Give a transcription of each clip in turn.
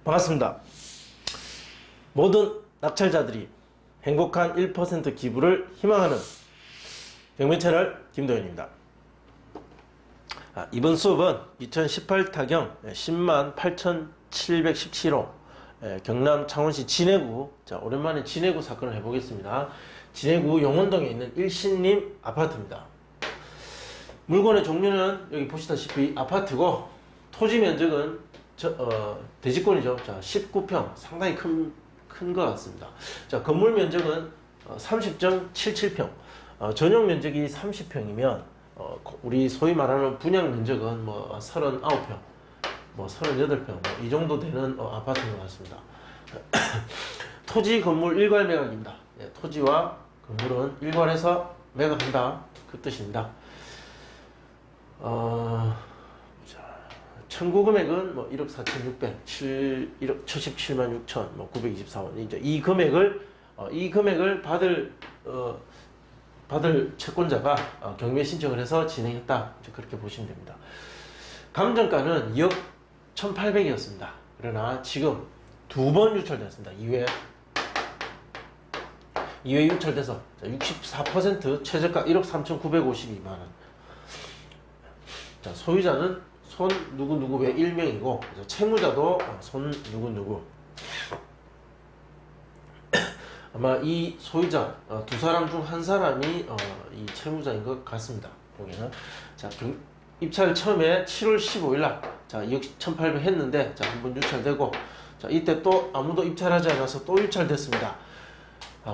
반갑습니다. 모든 낙찰자들이 행복한 1% 기부를 희망하는 경매채널 김도현입니다. 이번 수업은 2018 타경 108,717호 경남 창원시 진해구, 오랜만에 진해구 사건을 해보겠습니다. 진해구 용원동에 있는 일신림 아파트입니다. 물건의 종류는 여기 보시다시피 아파트고, 토지 면적은 대지권이죠. 19평, 상당히 큰 것 같습니다. 건물 면적은 30.77평, 전용 면적이 30평이면 우리 소위 말하는 분양 면적은 39평, 38평 이 정도 되는 아파트인 것 같습니다. 토지 건물 일괄 매각입니다. 토지와 건물은 일괄해서 매각한다, 그 뜻입니다. 청구 금액은 1억 4,600, 1억 77만 6천 924원. 이제 이 금액을 받을 채권자가 경매 신청을 해서 진행했다, 그렇게 보시면 됩니다. 감정가는 2억 1,800이었습니다. 그러나 지금 두 번 유찰되었습니다. 2회 유찰돼서 64% 최저가 1억 3,952만원. 소유자는 손 누구누구 외 1명이고, 채무자도 손 누구누구. 아마 이 소유자 두 사람 중 한 사람이 이 채무자인 것 같습니다. 보기에는. 입찰 처음에 7월 15일날 2억 1,800 했는데 한번 유찰되고, 이때 또 아무도 입찰하지 않아서 또 유찰됐습니다.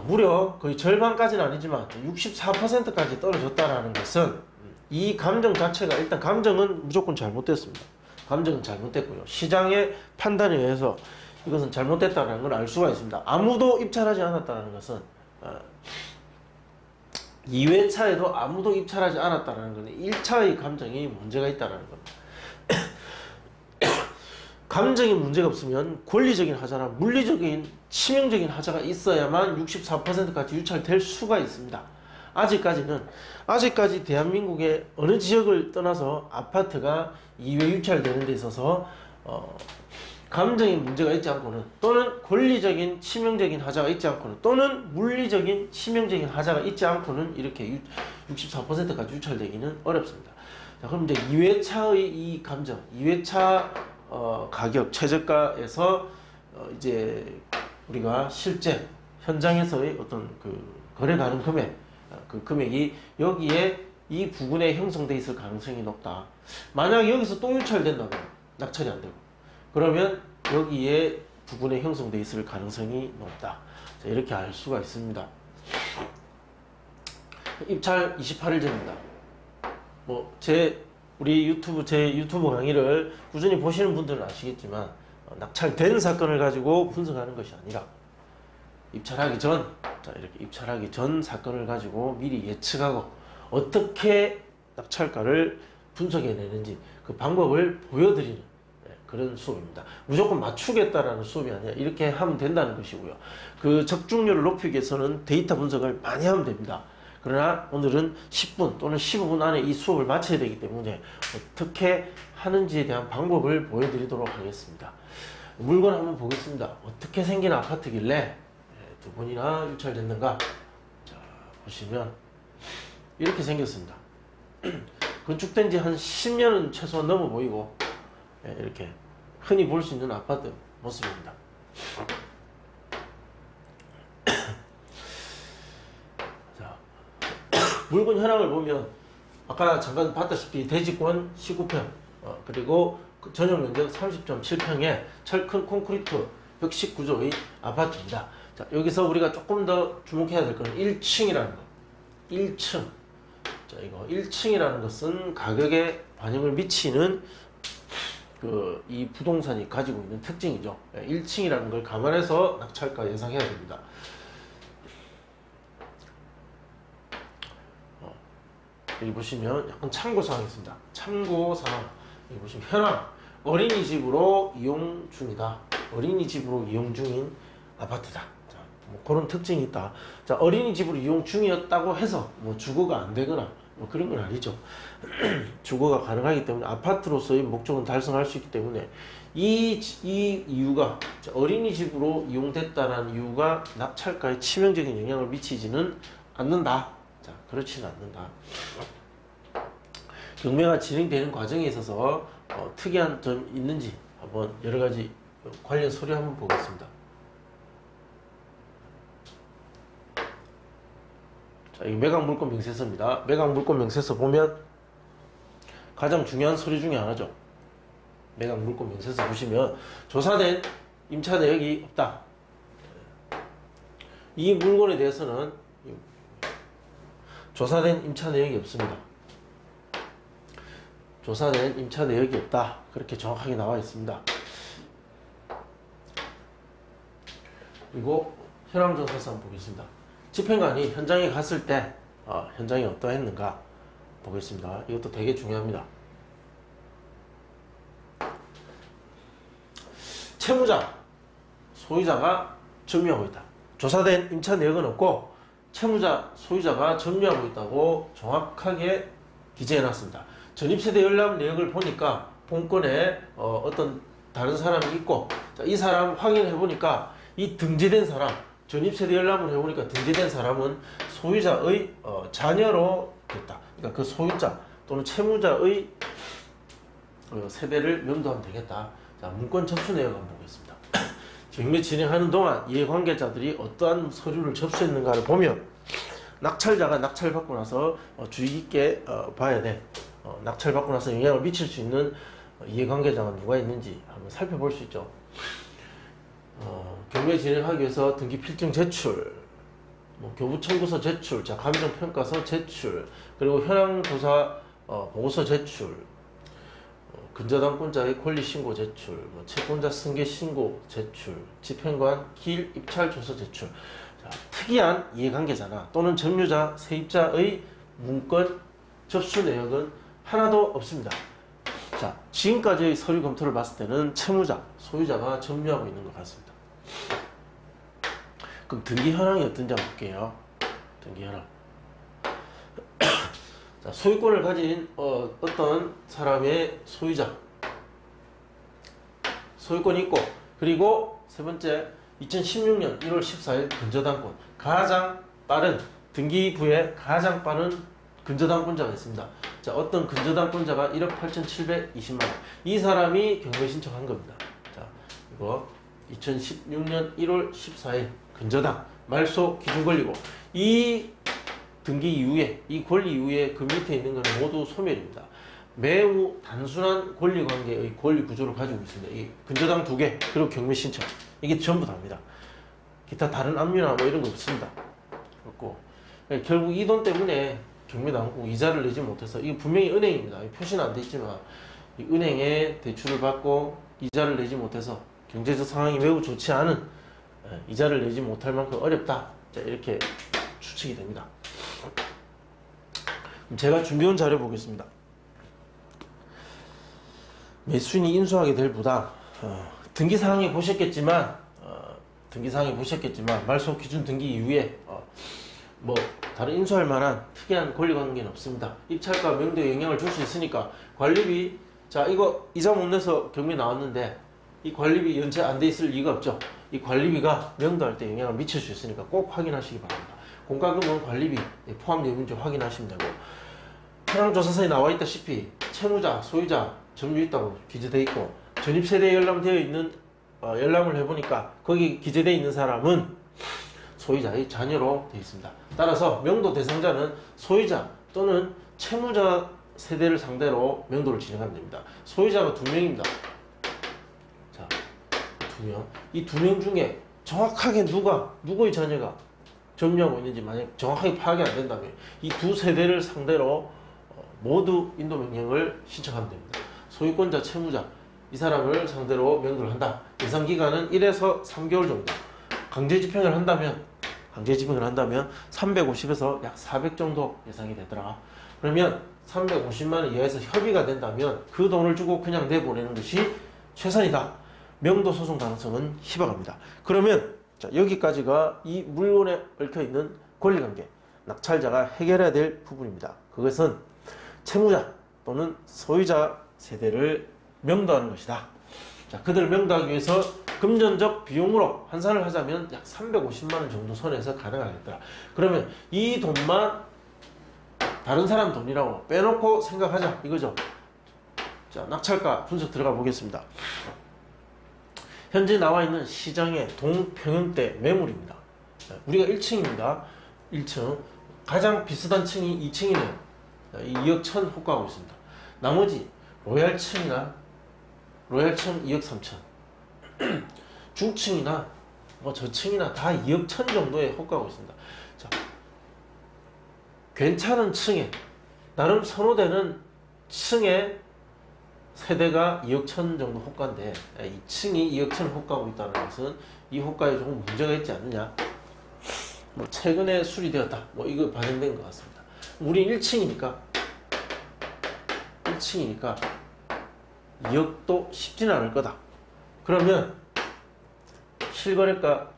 무려 거의 절반까지는 아니지만 64%까지 떨어졌다는 것은 이 감정 자체가, 일단 감정은 무조건 잘못됐습니다. 감정은 잘못됐고요. 시장의 판단에 의해서 이것은 잘못됐다는 걸 알 수가 있습니다. 아무도 입찰하지 않았다는 것은 2회차에도 아무도 입찰하지 않았다는 것은 1차의 감정이 문제가 있다는 겁니다. 감정이 문제가 없으면 권리적인 하자나 물리적인 치명적인 하자가 있어야만 64%까지 유찰될 수가 있습니다. 아직까지 대한민국의 어느 지역을 떠나서 아파트가 2회 유찰되는 데 있어서 감정의 문제가 있지 않고는, 또는 권리적인 치명적인 하자가 있지 않고는, 또는 물리적인 치명적인 하자가 있지 않고는 이렇게 64%까지 유찰되기는 어렵습니다. 그럼 이제 2회차의 이 감정, 2회차 가격 최저가에서 이제 우리가 실제 현장에서의 어떤 거래 가능 금액, 그 금액이 여기에 이 부분에 형성되어 있을 가능성이 높다. 만약 여기서 또 유찰된다면 낙찰이 안 되고, 그러면 여기에 부분에 형성되어 있을 가능성이 높다. 이렇게 알 수가 있습니다. 입찰 28일 전입니다. 제 유튜브 강의를 꾸준히 보시는 분들은 아시겠지만, 낙찰된 사건을 가지고 분석하는 것이 아니라 입찰하기 전, 이렇게 입찰하기 전 사건을 가지고 미리 예측하고 어떻게 낙찰가를 분석해내는지 그 방법을 보여드리는 그런 수업입니다. 무조건 맞추겠다라는 수업이 아니라 이렇게 하면 된다는 것이고요. 그 적중률을 높이기 위해서는 데이터 분석을 많이 하면 됩니다. 그러나 오늘은 10분 또는 15분 안에 이 수업을 마쳐야 되기 때문에 어떻게 하는지에 대한 방법을 보여드리도록 하겠습니다. 물건 한번 보겠습니다. 어떻게 생긴 아파트길래 두 번이나 유찰됐는가? 보시면 이렇게 생겼습니다. 건축된 지 한 10년은 최소한 넘어 보이고, 이렇게 흔히 볼 수 있는 아파트 모습입니다. 물건 현황을 보면 아까 잠깐 봤다시피 대지권 19평, 그리고 전용 면적 30.7평의 철큰 콘크리트 벽식 구조의 아파트입니다. 여기서 우리가 조금 더 주목해야 될 것은 1층이라는 것. 1층. 이거 1층이라는 것은 가격에 반영을 미치는 이 부동산이 가지고 있는 특징이죠. 1층이라는 걸 감안해서 낙찰가 예상해야 됩니다. 여기 보시면 약간 참고사항이 있습니다. 참고사항. 여기 보시면 현황. 어린이집으로 이용 중이다. 어린이집으로 이용 중인 아파트다. 뭐 그런 특징이 있다. 자, 어린이집으로 이용 중이었다고 해서 뭐 주거가 안 되거나 뭐 그런 건 아니죠. 주거가 가능하기 때문에 아파트로서의 목적은 달성할 수 있기 때문에 이 이유가 어린이집으로 이용됐다는 이유가 낙찰가에 치명적인 영향을 미치지는 않는다. 자, 그렇지는 않는다. 경매가 진행되는 과정에 있어서 특이한 점 있는지 한번 여러 가지 관련 서류 한번 보겠습니다. 자, 이 매각물권 명세서입니다. 매각물권 명세서 보면 가장 중요한 서류 중에 하나죠. 매각물권 명세서 보시면 조사된 임차 내역이 없다. 이 물건에 대해서는 조사된 임차 내역이 없습니다. 조사된 임차 내역이 없다. 그렇게 정확하게 나와 있습니다. 그리고 현황조사서 한번 보겠습니다. 집행관이 현장에 갔을 때 현장이 어떠했는가 보겠습니다. 이것도 되게 중요합니다. 채무자, 소유자가 점유하고 있다. 조사된 임차 내역은 없고 채무자, 소유자가 점유하고 있다고 정확하게 기재해놨습니다. 전입세대 열람 내역을 보니까 본건에 어떤 다른 사람이 있고, 자, 이 사람 확인해보니까 이 등재된 사람, 전입세대 열람을 해보니까 등재된 사람은 소유자의 자녀로 됐다. 그러니까 그 소유자 또는 채무자의 세대를 명도하면 되겠다. 자, 문건 접수 내역 한번 보겠습니다. 경매 진행하는 동안 이해관계자들이 어떠한 서류를 접수했는가를 보면 낙찰자가 낙찰받고 나서 주의 깊게 봐야 돼. 낙찰받고 나서 영향을 미칠 수 있는 이해관계자가 누가 있는지 한번 살펴볼 수 있죠. 경매 진행하기 위해서 등기 필증 제출, 교부 청구서 제출, 자, 감정 평가서 제출, 그리고 현황조사 보고서 제출, 근저당권자의 권리신고 제출, 채권자 승계신고 제출, 집행관 길 입찰조서 제출. 자, 특이한 이해관계자나 또는 점유자, 세입자의 문건 접수 내역은 하나도 없습니다. 자, 지금까지의 서류 검토를 봤을 때는 채무자, 소유자가 점유하고 있는 것 같습니다. 그럼 등기 현황이 어떤지 한번 볼게요. 등기 현황. 자, 소유권을 가진 어떤 사람의 소유자, 소유권이 있고, 그리고 세 번째 2016년 1월 14일 근저당권, 가장 빠른 등기부에 가장 빠른 근저당권자가 있습니다. 자, 어떤 근저당권자가 1억 8,720만 원, 이 사람이 경매 신청한 겁니다. 자, 이거 2016년 1월 14일 근저당 말소 기준 권리고, 이 등기 이후에, 이 권리 이후에 그 밑에 있는 것은 모두 소멸입니다. 매우 단순한 권리 관계의 권리 구조를 가지고 있습니다. 이 근저당 2개, 그리고 경매 신청, 이게 전부 다입니다. 기타 다른 압류나 뭐 이런 거 없습니다. 없고, 결국 이 돈 때문에 경매 나오고 이자를 내지 못해서, 이게 분명히 은행입니다. 표시는 안 돼 있지만 이 은행에 대출을 받고 이자를 내지 못해서 경제적 상황이 매우 좋지 않은, 이자를 내지 못할 만큼 어렵다. 자, 이렇게 추측이 됩니다. 제가 준비한 자료 보겠습니다. 매수인이 인수하게 될 부당, 등기사항에 보셨겠지만 말소 기준 등기 이후에 뭐 다른 인수할 만한 특이한 권리관계는 없습니다. 입찰가 명도에 영향을 줄 수 있으니까 관리비, 자, 이거 이자 못 내서 경매 나왔는데 이 관리비 연체 안 돼 있을 리가 없죠. 이 관리비가 명도할 때 영향을 미칠 수 있으니까 꼭 확인하시기 바랍니다. 공과금은 관리비 포함 여부인지 확인하시면 되고, 현황조사서에 나와 있다시피 채무자, 소유자 점유 있다고 기재되어 있고, 전입세대에 열람되어 있는, 열람을 해보니까 거기 기재되어 있는 사람은 소유자의 자녀로 되어 있습니다. 따라서 명도 대상자는 소유자 또는 채무자 세대를 상대로 명도를 진행하면 됩니다. 소유자가 2명입니다. 자, 2명. 이 2명 중에 정확하게 누구의 자녀가 점유하고 있는지 만약 정확하게 파악이 안 된다면 이 두 세대를 상대로 모두 인도 명령을 신청하면 됩니다. 소유권자, 채무자, 이 사람을 상대로 명도를 한다. 예상 기간은 1에서 3개월 정도. 강제 집행을 한다면 350에서 약 400 정도 예상이 되더라. 그러면 350만 원 이하에서 협의가 된다면 그 돈을 주고 그냥 내보내는 것이 최선이다. 명도 소송 가능성은 희박합니다. 그러면 자, 여기까지가 이 물건에 얽혀있는 권리관계, 낙찰자가 해결해야 될 부분입니다. 그것은 채무자 또는 소유자 세대를 명도하는 것이다. 자, 그들을 명도하기 위해서 금전적 비용으로 환산을 하자면 약 350만 원 정도 선에서 가능하겠더라. 그러면 이 돈만 다른 사람 돈이라고 빼놓고 생각하자 이거죠. 자, 낙찰가 분석 들어가 보겠습니다. 현재 나와 있는 시장의 동평형대 매물입니다. 자, 우리가 1층입니다. 1층 가장 비슷한 층이 2층이네요. 2억 1천 호가하고 있습니다. 나머지 로얄층이나 로얄층 2억 3천 중층이나 뭐 저층이나 다 2억 1천 정도에 호가하고 있습니다. 자, 괜찮은 층에 나름 선호되는 층에 세대가 2억 1천 정도 호가인데 이 층이 2억 1천 호가하고 있다는 것은 이 호가에 조금 문제가 있지 않느냐, 뭐 최근에 수리되었다 뭐 이거 반영된 것 같습니다. 우리 1층이니까 2억도 쉽지는 않을 거다. 그러면 실거래가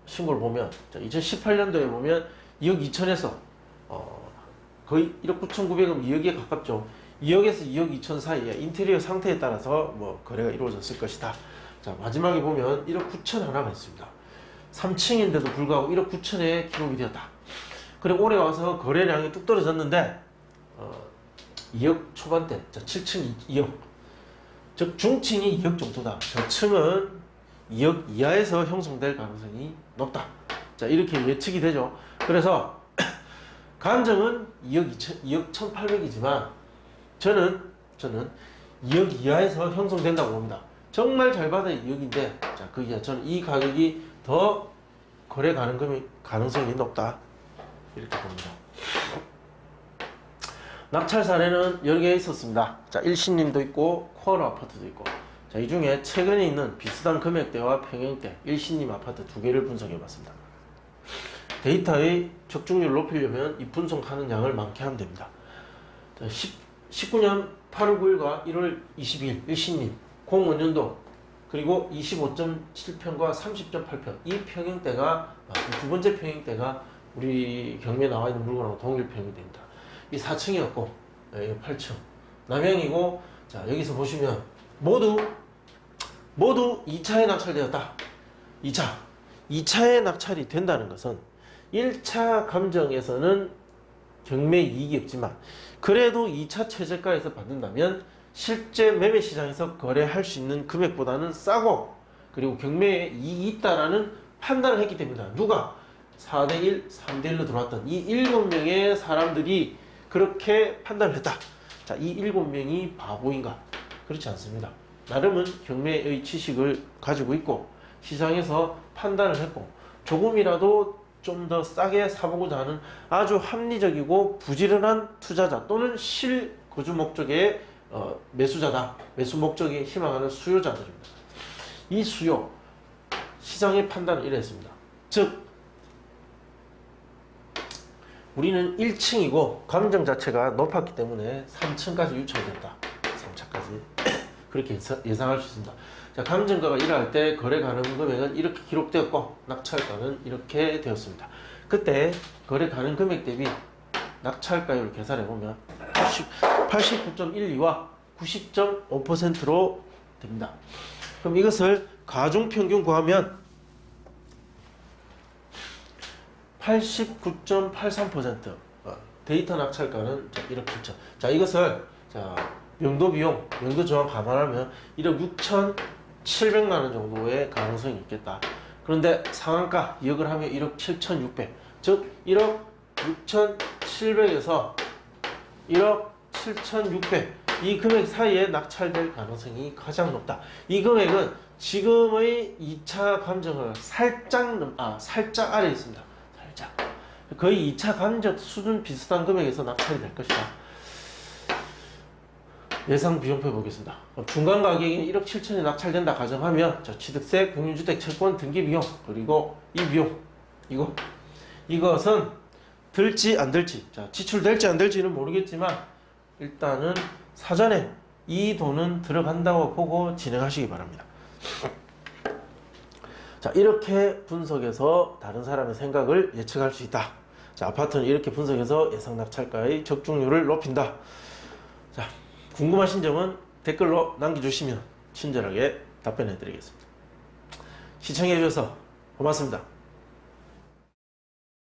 신고를 보면 2018년도에 보면 2억 2천에서 거의 1억 9,900은 2억에 가깝죠. 2억에서 2억 2천 사이에 인테리어 상태에 따라서 뭐 거래가 이루어졌을 것이다. 자, 마지막에 보면 1억 9천 하나가 있습니다. 3층인데도 불구하고 1억 9천에 기록이 되었다. 그리고 올해 와서 거래량이 뚝 떨어졌는데 2억 초반대, 자 7층 2억, 즉 중층이 2억 정도다. 저층은 2억 이하에서 형성될 가능성이 높다. 자, 이렇게 예측이 되죠. 그래서 감정은 2억 1,800이지만 저는 2억 이하에서 형성된다고 봅니다. 정말 잘 받아야 2억인데, 자, 저는 이 가격이 더 거래 가능성이 높다. 이렇게 봅니다. 낙찰 사례는 여러 개 있었습니다. 자, 일신님도 있고 코어로 아파트도 있고, 자, 이 중에 최근에 있는 비슷한 금액대와 평형대 일신님 아파트 두 개를 분석해 봤습니다. 데이터의 적중률을 높이려면 이 분석하는 양을 많게 하면 됩니다. 자, 19년 8월 9일과 1월 22일 일신님 05년도 그리고 25.7평과 30.8평 이 평형대가 두 번째 평형대가 우리 경매에 나와 있는 물건하고 동일 평형대입니다. 이 4층이었고 8층 남양이고, 자, 여기서 보시면 모두 2차에 낙찰되었다. 2차에 낙찰이 된다는 것은 1차 감정에서는 경매 이익이 없지만 그래도 2차 최저가에서 받는다면 실제 매매 시장에서 거래할 수 있는 금액보다는 싸고, 그리고 경매에 이익이 있다라는 판단을 했기 때문이다. 누가? 4대1, 3대1로 들어왔던 이 7명의 사람들이 그렇게 판단을 했다. 자, 이 7명이 바보인가? 그렇지 않습니다. 나름은 경매의 지식을 가지고 있고 시장에서 판단을 했고 조금이라도 좀 더 싸게 사보고자 하는 아주 합리적이고 부지런한 투자자 또는 실거주 목적의 매수자다. 매수 목적에 희망하는 수요자들입니다. 이 수요, 시장의 판단은 이랬습니다. 즉 우리는 1층이고 감정 자체가 높았기 때문에 3층까지 유찰됐다. 3차까지 그렇게 예상할 수 있습니다. 자, 감정가가 일어날 때 거래 가능 금액은 이렇게 기록되었고 낙찰가는 이렇게 되었습니다. 그때 거래 가능 금액 대비 낙찰가율을 계산해 보면 89.12와 90.5%로 됩니다. 그럼 이것을 가중평균 구하면 89.83%, 데이터 낙찰가는 1억 7천. 자, 이것을 명도 비용, 명도 저항 감안하면 1억 6,700만 원 정도의 가능성이 있겠다. 그런데 상한가 2억을 하면 1억 7,600, 즉 1억 6,700에서 1억 7,600 이 금액 사이에 낙찰될 가능성이 가장 높다. 이 금액은 지금의 2차 감정을 살짝 아래에 있습니다. 살짝. 거의 2차 감정 수준 비슷한 금액에서 낙찰이 될 것이다. 예상 비용표 보겠습니다. 중간 가격이 1억 7천에 낙찰된다 가정하면 취득세, 공유주택 채권 등기 비용, 그리고 이 비용, 이것은 들지 안 들지, 지출될지 안 될지는 모르겠지만 일단은 사전에 이 돈은 들어간다고 보고 진행하시기 바랍니다. 자, 이렇게 분석해서 다른 사람의 생각을 예측할 수 있다. 자, 아파트는 이렇게 분석해서 예상 낙찰가의 적중률을 높인다. 자, 궁금하신 점은 댓글로 남겨주시면 친절하게 답변해 드리겠습니다. 시청해 주셔서 고맙습니다.